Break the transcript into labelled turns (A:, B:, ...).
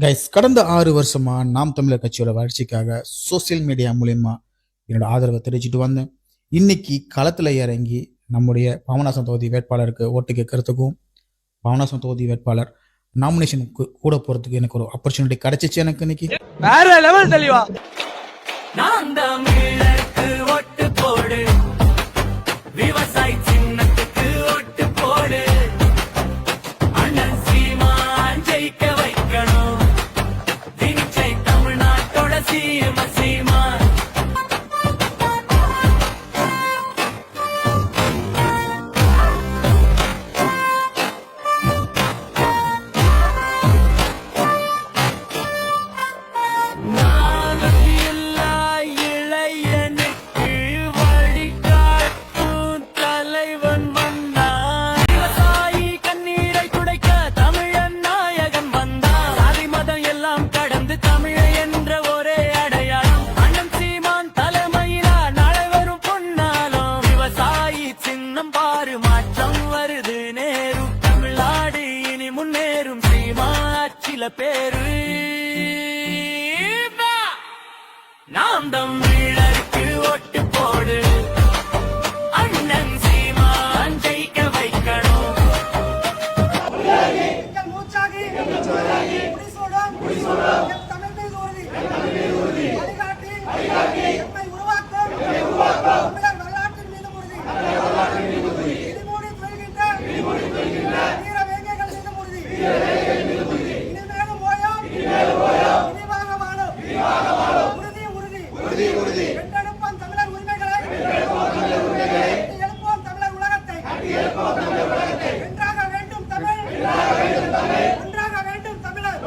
A: Guys, கடந்த 6 வருஷமா நாம் தமிழர் கட்சியோட வளர்ச்சிக்காக சோசியல் மீடியா மூலியமா என்னோட ஆதரவை தெரிவிச்சுட்டு வந்தேன். இன்னைக்கு களத்துல இறங்கி நம்முடைய பாபநாசம் தொகுதி வேட்பாளருக்கு ஓட்டு கேட்கறதுக்கும், பாபநாசம் தொகுதி வேட்பாளர் நாமினேஷனுக்கு கூட போறதுக்கு எனக்கு ஒரு ஆப்பர்ச்சுனிட்டி கிடைச்சிச்சு. எனக்கு இன்னைக்கு
B: வேற லெவல் தெளிவா விவசாய சின்னத்துக்கு ஓட்டு போடு, அண்ணன் சீமான் ஜெயிக்க வைக்கணும், திணிச்சை தமிழ்நாட்டோட சீம சீமான். பேரு நாம் தமிழருக்கு ஓட்டு போடு, அண்ணன் சீமான் ஜெயிக்க வைக்கணும்.
C: ஒன்றாக வேண்டும் தமிழர்.